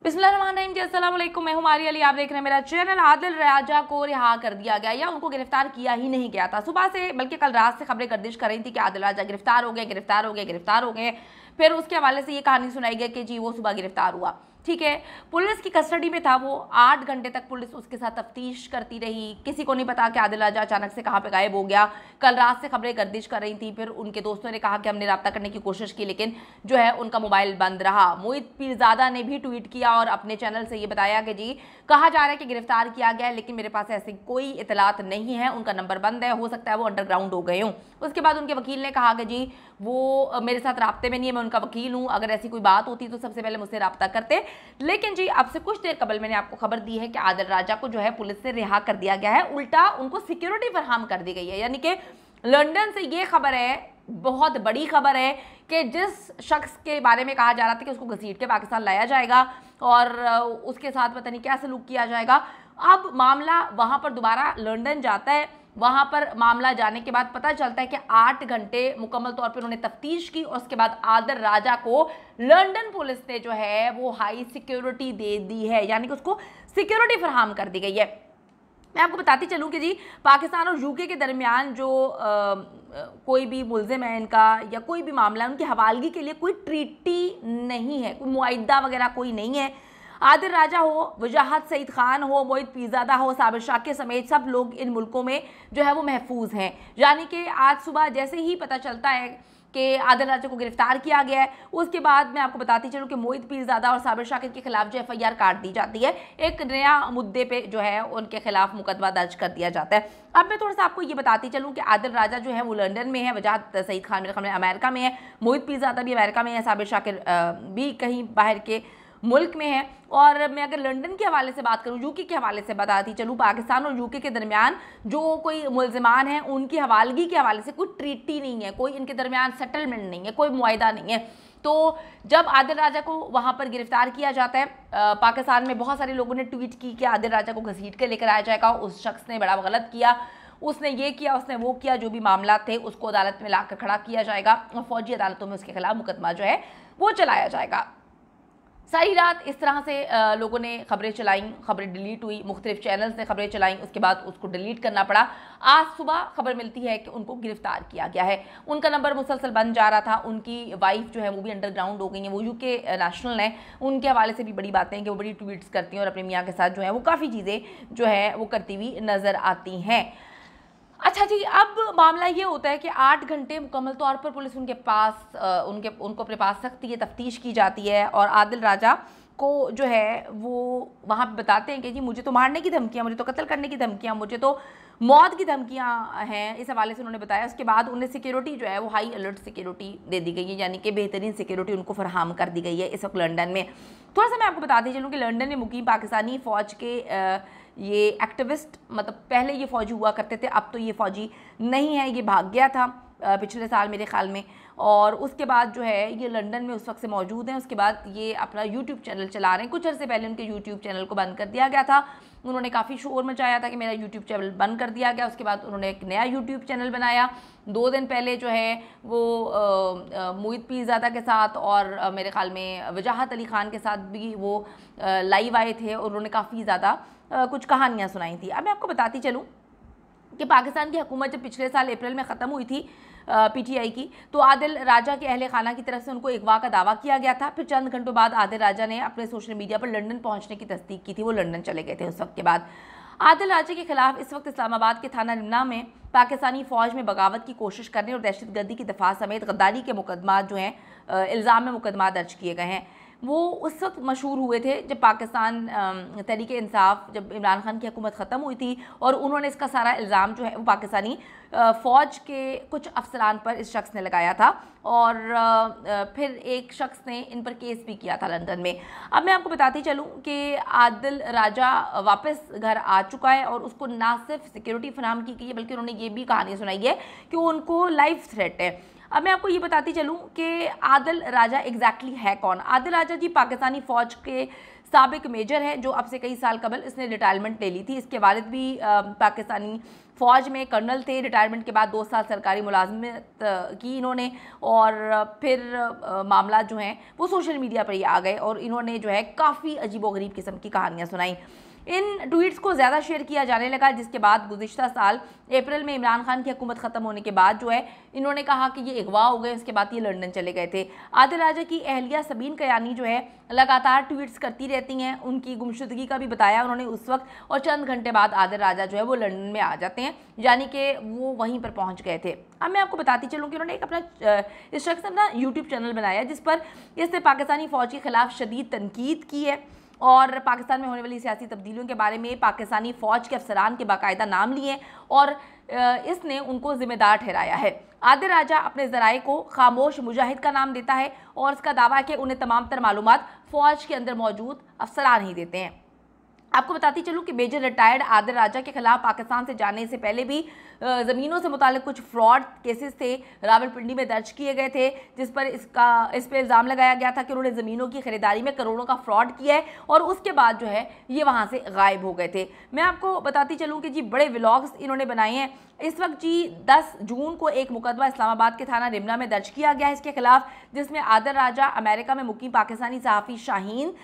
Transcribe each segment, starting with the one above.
बिस्मिल्लाहिर्रहमानिर्रहीम जी, अस्सलाम वालेकुम। मैं हूं मारी अली, आप देख रहे हैं मेरा चैनल। आदिल राजा को रिहा कर दिया गया या उनको गिरफ्तार किया ही नहीं गया था। सुबह से बल्कि कल रात से खबरें गर्दिश कर रही थी कि आदिल राजा गिरफ्तार हो गए, गिरफ्तार हो गए, गिरफ्तार हो गए। फिर उसके हवाले से ये कहानी सुनाई गई कि जी वो सुबह गिरफ्तार हुआ। ठीक है, पुलिस की कस्टडी में था वो। 8 घंटे तक पुलिस उसके साथ तफ्तीश करती रही। किसी को नहीं पता कि आदिल राजा अचानक से कहाँ पे गायब हो गया। कल रात से खबरें गर्दिश कर रही थी। फिर उनके दोस्तों ने कहा कि हमने रब्ता करने की कोशिश की, लेकिन जो है उनका मोबाइल बंद रहा। मोहित पीरजादा ने भी ट्वीट किया और अपने चैनल से ये बताया कि जी कहा जा रहा है कि गिरफ्तार किया गया है, लेकिन मेरे पास ऐसी कोई इतलात नहीं है, उनका नंबर बंद है, हो सकता है वो अंडरग्राउंड हो गए हों। उसके बाद उनके वकील ने कहा कि जी वो मेरे साथ राब्ते में नहीं है, मैं उनका वकील हूँ, अगर ऐसी कोई बात होती तो सबसे पहले मुझसे रब्ता करते। लेकिन जी अब से कुछ देर कबल मैंने आपको खबर दी है कि आदिल राजा को जो है पुलिस से रिहा कर दिया गया है। उल्टा उनको सिक्योरिटी फराहम कर दी गई है। यानी कि लंदन से ये खबर है, बहुत बड़ी खबर है कि जिस शख्स के बारे में कहा जा रहा था कि उसको घसीट के पाकिस्तान लाया जाएगा और उसके साथ पता नहीं क्या सलूक किया जाएगा, अब मामला वहां पर दोबारा लंदन जाता है। वहां पर मामला जाने के बाद पता चलता है कि 8 घंटे मुकम्मल तौर पर उन्होंने तफ्तीश की और उसके बाद आदिल राजा को लंदन पुलिस ने जो है वो हाई सिक्योरिटी दे दी है, यानी कि उसको सिक्योरिटी फराहम कर दी गई है। मैं आपको बताती चलूँ कि जी पाकिस्तान और यूके के दरमियान जो कोई भी मुलजिम है इनका या कोई भी मामला है, उनकी हवालगी के लिए कोई ट्रीटी नहीं है, कोई मुआहिदा वगैरह कोई नहीं है। आदिल राजा हो, वजाहत सईद खान हो, मोहित पीरजादा हो, साबिर शाकिर समेत सब लोग इन मुल्कों में जो है वो महफूज हैं। यानी कि आज सुबह जैसे ही पता चलता है कि आदिल राजा को गिरफ्तार किया गया है, उसके बाद मैं आपको बताती चलूँ कि मोहित पीरजादा और साबिर शाकिर के खिलाफ जो FIR काट दी जाती है। एक नया मुद्दे पे जो है उनके खिलाफ मुकदमा दर्ज कर दिया जाता है। अब मैं थोड़ा सा आपको ये बताती चलूँ कि आदिल राजा जो है वो लंदन में है, वजाहत सईद खान मेरे ख्याल में अमेरिका में है, मोहित पीरजादा भी अमेरिका में है, साबिर शाकिर भी कहीं बाहर के मुल्क में है। और मैं अगर लंदन के हवाले से बात करूँ, यूके के हवाले से बताती चलूँ, पाकिस्तान और यूके के दरमियान जो कोई मुलजिमान हैं उनकी हवालगी के हवाले से कोई ट्रीटी नहीं है, कोई इनके दरमियान सेटलमेंट नहीं है, कोई मुआहिदा नहीं है। तो जब आदिल राजा को वहाँ पर गिरफ्तार किया जाता है, पाकिस्तान में बहुत सारे लोगों ने ट्वीट की कि आदिल राजा को घसीट के लेकर आया जाएगा, उस शख्स ने बड़ा गलत किया, उसने ये किया, उसने वो किया, जो भी मामला थे उसको अदालत में लाकर खड़ा किया जाएगा और फौजी अदालतों में उसके खिलाफ मुकदमा जो है वो चलाया जाएगा। सारी रात इस तरह से लोगों ने खबरें चलाई, खबरें डिलीट हुई, मुख्तलिफ चैनल्स ने खबरें चलाई, उसके बाद उसको डिलीट करना पड़ा। आज सुबह खबर मिलती है कि उनको गिरफ्तार किया गया है। उनका नंबर मुसलसल बन जा रहा था। उनकी वाइफ जो है वो भी अंडरग्राउंड हो गई है, वो यूके नेशनल है। उनके हवाले से भी बड़ी बातें हैं कि वो बड़ी ट्वीट्स करती हैं और अपने मियाँ के साथ जो है वो काफ़ी चीज़ें जो है वो करती हुई नज़र आती हैं। अच्छा जी, अब मामला ये होता है कि 8 घंटे मुकम्मल तौर पर पुलिस उनके पास उनको अपने पास रखती है, तफ्तीश की जाती है और आदिल राजा को जो है वो वहाँ पे बताते हैं कि जी मुझे तो मारने की धमकियाँ, मुझे तो कत्ल करने की धमकियाँ, मुझे तो मौत की धमकियाँ हैं, इस हवाले से उन्होंने बताया। उसके बाद उन्हें सिक्योरिटी जो है वो हाई अलर्ट सिक्योरिटी दे दी गई है, यानी कि बेहतरीन सिक्योरिटी उनको फराहम कर दी गई है इस वक्त लंदन में। थोड़ा सा मैं आपको बताती चलूँ कि लंदन में मुकीम पाकिस्तानी फ़ौज के ये एक्टिविस्ट, मतलब पहले ये फ़ौजी हुआ करते थे, अब तो ये फ़ौजी नहीं है, ये भाग गया था पिछले साल मेरे ख्याल में, और उसके बाद जो है ये लंदन में उस वक्त से मौजूद हैं। उसके बाद ये अपना यूट्यूब चैनल चला रहे हैं। कुछ अर्से पहले उनके यूट्यूब चैनल को बंद कर दिया गया था, उन्होंने काफ़ी शोर मचाया था कि मेरा यूट्यूब चैनल बंद कर दिया गया। उसके बाद उन्होंने एक नया यूट्यूब चैनल बनाया। 2 दिन पहले जो है वो मोहित पीरजादा के साथ और मेरे ख्याल में वजाहत अली खान के साथ भी वो लाइव आए थे और उन्होंने काफ़ी ज़्यादा कुछ कहानियाँ सुनाई थी। अब मैं आपको बताती चलूँ कि पाकिस्तान की हुकूमत जब पिछले साल अप्रैल में ख़त्म हुई थी PTI की, तो आदिल राजा के अहले खाना की तरफ से उनको अगवा का दावा किया गया था। फिर चंद घंटों बाद आदिल राजा ने अपने सोशल मीडिया पर लंदन पहुंचने की तस्दीक की थी, वो लंदन चले गए थे। उस वक्त के बाद आदिल राजा के खिलाफ इस वक्त इस्लामाबाद के थाना निम्ना में पाकिस्तानी फ़ौज में बगावत की कोशिश करने और दहशतगर्दी की दफा समेत गद्दारी के मुकदमा जो हैं इल्ज़ाम में मुकदमा दर्ज किए गए हैं। वो उस वक्त मशहूर हुए थे जब पाकिस्तान तहरीक इंसाफ, जब इमरान खान की हुकूमत ख़त्म हुई थी और उन्होंने इसका सारा इल्ज़ाम जो है वो पाकिस्तानी फ़ौज के कुछ अफसरान पर इस शख्स ने लगाया था और फिर एक शख्स ने इन पर केस भी किया था लंदन में। अब मैं आपको बताती चलूँ कि आदिल राजा वापस घर आ चुका है और उसको ना सिर्फ सिक्योरिटी फराहम की गई है, बल्कि उन्होंने ये भी कहानी सुनाई है कि उनको लाइफ थ्रेट है। अब मैं आपको ये बताती चलूँ कि आदिल राजा एग्जैक्टली है कौन। आदिल राजा जी पाकिस्तानी फ़ौज के साबिक मेजर हैं, जो अब से कई साल कबल इसने रिटायरमेंट ले ली थी। इसके वालिद भी पाकिस्तानी फ़ौज में कर्नल थे। रिटायरमेंट के बाद 2 साल सरकारी मुलाजमत की इन्होंने, और फिर मामला जो हैं वो सोशल मीडिया पर ही आ गए और इन्होंने जो है काफ़ी अजीबोगरीब किस्म की कहानियाँ सुनाई। इन ट्वीट्स को ज़्यादा शेयर किया जाने लगा, जिसके बाद गुज़िश्ता साल अप्रैल में इमरान खान की हुकूमत ख़त्म होने के बाद जो है इन्होंने कहा कि ये अगवा हो गए। उसके बाद ये लंदन चले गए थे। आदिल राजा की अहलिया सबीन कयानी जो है लगातार ट्वीट्स करती रहती हैं। उनकी गुमशुदगी का भी बताया उन्होंने उस वक्त, और चंद घंटे बाद आदिल राजा जो है वो लंदन में आ जाते हैं, यानी कि वो वहीं पर पहुँच गए थे। अब मैं आपको बताती चलूँ कि उन्होंने एक अपना इस शख्स ने अपना यूट्यूब चैनल बनाया जिस पर इसने पाकिस्तानी फ़ौज के खिलाफ शदीद तनकीद की है और पाकिस्तान में होने वाली सियासी तब्दीलियों के बारे में पाकिस्तानी फ़ौज के अफसरान के बाकायदा नाम लिए और इसने उनको जिम्मेदार ठहराया है। आदिल राजा अपने ज़राए को खामोश मुजाहिद का नाम देता है और इसका दावा है कि उन्हें तमाम तर मालूमात फ़ौज के अंदर मौजूद अफसरान ही देते हैं। आपको बताती चलूँ कि मेजर रिटायर्ड आदिल राजा के खिलाफ पाकिस्तान से जाने से पहले भी ज़मीनों से मुताल्लिक कुछ फ्रॉड केसेस थे, रावलपिंडी में दर्ज किए गए थे, जिस पर इस पर इल्ज़ाम लगाया गया था कि उन्होंने ज़मीनों की खरीदारी में करोड़ों का फ्रॉड किया है और उसके बाद जो है ये वहाँ से गायब हो गए थे। मैं आपको बताती चलूँ कि जी बड़े व्लॉग्स इन्होंने बनाए हैं। इस वक्त जी 10 जून को एक मुकदमा इस्लामाबाद के थाना रिमना में दर्ज किया गया है इसके खिलाफ, जिसमें आदिल राजा अमेरिका में मुकीम पाकिस्तानी सहाफ़ी शाहीन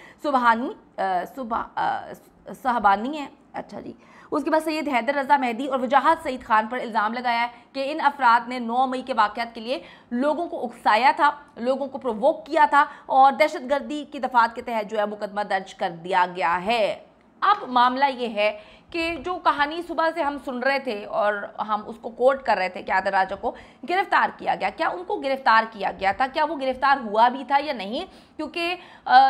सहबानी है, अच्छा जी, उसके बाद सैयद हैदर रजा मेहदी और वजाहत सईद खान पर इल्ज़ाम लगाया है कि इन अफराद ने 9 मई के वाक़यात के लिए लोगों को उकसाया था, लोगों को प्रोवोक किया था और दहशतगर्दी की दफ़ात के तहत जो है मुकदमा दर्ज कर दिया गया है। अब मामला ये है कि जो कहानी सुबह से हम सुन रहे थे और हम उसको कोट कर रहे थे कि आदिल राजा को गिरफ्तार किया गया, क्या उनको गिरफ्तार किया गया था, क्या वो गिरफ्तार हुआ भी था या नहीं, क्योंकि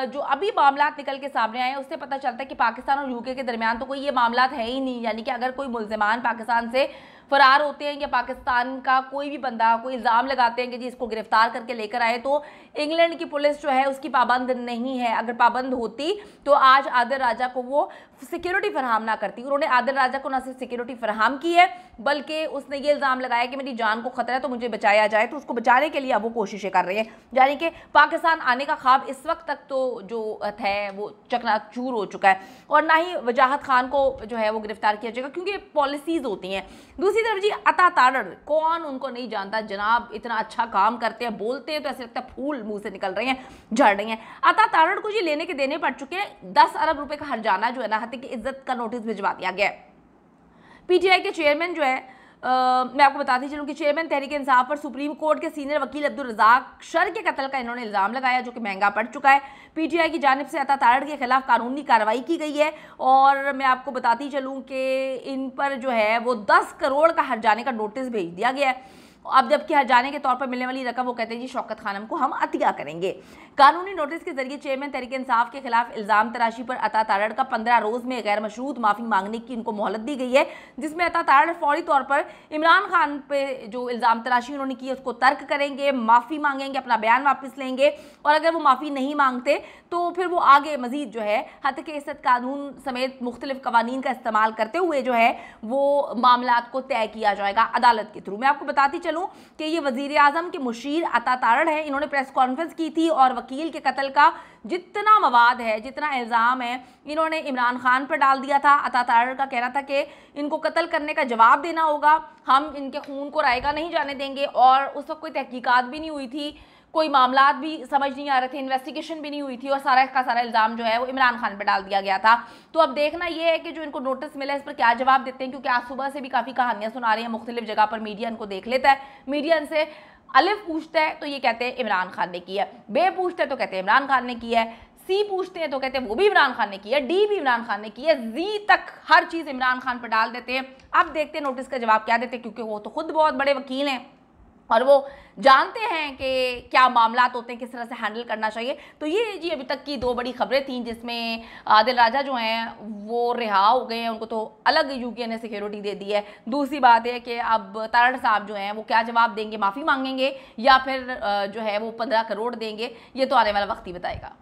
जो अभी मामला निकल के सामने आए हैं उससे पता चलता है कि पाकिस्तान और यूके के दरमियान तो कोई ये मामला है ही नहीं। यानी कि अगर कोई मुल्ज़िमान पाकिस्तान से फरार होते हैं या पाकिस्तान का कोई भी बंदा कोई इल्ज़ाम लगाते हैं कि जी इसको गिरफ्तार करके लेकर आए, तो इंग्लैंड की पुलिस जो है उसकी पाबंद नहीं है। अगर पाबंद होती तो आज आदिल राजा को वो सिक्योरिटी फराहम ना करती। उन्होंने आदिल राजा को ना सिर्फ सिक्योरिटी फराहम की है बल्कि उसने ये इल्ज़ाम लगाया कि मेरी जान को खतरा है तो मुझे बचाया जाए, तो उसको बचाने के लिए अब वो कोशिशें कर रहे हैं। यानी कि पाकिस्तान आने का ख्वाब इस वक्त तक तो जो है वो चकनाचूर हो चुका है और ना ही वजाहत खान को जो है वो गिरफ्तार किया जाएगा क्योंकि पॉलिसीज़ होती हैं। दूसरी तरफ जी अता तारड़, कौन उनको नहीं जानता जनाब, इतना अच्छा काम करते हैं, बोलते हैं तो ऐसे लगता है फूल मुंह से निकल रहे हैं, झड़ रही हैं। अता तारड़ को जी लेने के देने पड़ चुके हैं। 10 अरब रुपए का हर्जाना जो है ना हत्या की इज्जत का नोटिस भिजवा दिया गया है। पीटीआई के चेयरमैन जो है मैं आपको बताती चलूँ कि चेयरमैन तहरीक इंसाफ पर सुप्रीम कोर्ट के सीनियर वकील अब्दुल रज़ाक शर के कत्ल का इन्होंने इल्ज़ाम लगाया जो कि महंगा पड़ चुका है। पीटीआई की जानिब से अता तारड़ के खिलाफ कानूनी कार्रवाई की गई है और मैं आपको बताती चलूँ कि इन पर जो है वो 10 करोड़ का हर्जाने का नोटिस भेज दिया गया है। अब जबकि हर्जाने के तौर पर मिलने वाली रकम वो कहते हैं जी शौकत खानम को हम अतिया करेंगे। कानूनी नोटिस के जरिए चेयरमैन तहरीक इंसाफ के खिलाफ इल्ज़ाम तराशी पर अता तारड़ का 15 रोज़ में गैर मशरूत माफ़ी मांगने की इनको मोहलत दी गई है, जिसमें अता तारड़ फौरी तौर पर इमरान खान पे जो इल्ज़ाम तराशी उन्होंने की उसको तर्क करेंगे, माफ़ी मांगेंगे, अपना बयान वापस लेंगे और अगर वो माफ़ी नहीं मांगते तो फिर वो आगे मजीद जो है हद के इज्जत कानून समेत मुख्तलिफ कवानीन का इस्तेमाल करते हुए जो है वो मामलात को तय किया जाएगा अदालत के थ्रू। मैं आपको बताती चलूँ कि ये वज़ीर आज़म के मुशीर अता तारड़ है। इन्होंने प्रेस कॉन्फ्रेंस की थी और वकील के कत्ल का जितना मवाद है, जितना इल्ज़ाम है, इन्होंने इमरान खान पर डाल दिया था। अता तारड़ का कहना था कि इनको कत्ल करने का जवाब देना होगा, हम इनके खून को रायगा नहीं जाने देंगे और उस वक्त कोई तहकीकात भी नहीं हुई थी, कोई मामलात भी समझ नहीं आ रहे थे, इन्वेस्टिगेशन भी नहीं हुई थी और सारा का सारा इल्ज़ाम जो है वो इमरान खान पे डाल दिया गया था। तो अब देखना ये है कि जो इनको नोटिस मिला है इस पर क्या जवाब देते हैं, क्योंकि आज सुबह से भी काफ़ी कहानियाँ सुना रही हैं मुख्तलिफ जगह पर। मीडिया इनको देख लेता है, मीडिया इनसे अलिफ पूछता है तो ये कहते हैं इमरान खान ने किया, बे पूछते हैं तो कहते हैं इमरान खान ने किया है, सी पूछते हैं तो कहते हैं वो भी इमरान खान ने किया, डी भी इमरान खान ने किया, जी तक हर चीज़ इमरान खान पर डाल देते हैं। अब देखते हैं नोटिस का जवाब क्या देते हैं, क्योंकि वो तो खुद बहुत बड़े वकील हैं और वो जानते हैं कि क्या मामलात होते हैं, किस तरह से हैंडल करना चाहिए। तो ये जी अभी तक की 2 बड़ी खबरें थीं जिसमें आदिल राजा जो हैं वो रिहा हो गए हैं, उनको तो अलग यूके ने सिक्योरिटी दे दी है। दूसरी बात है कि अब तारड़ साहब जो हैं वो क्या जवाब देंगे, माफ़ी मांगेंगे या फिर जो है वो 15 करोड़ देंगे, ये तो आने वाला वक्त ही बताएगा।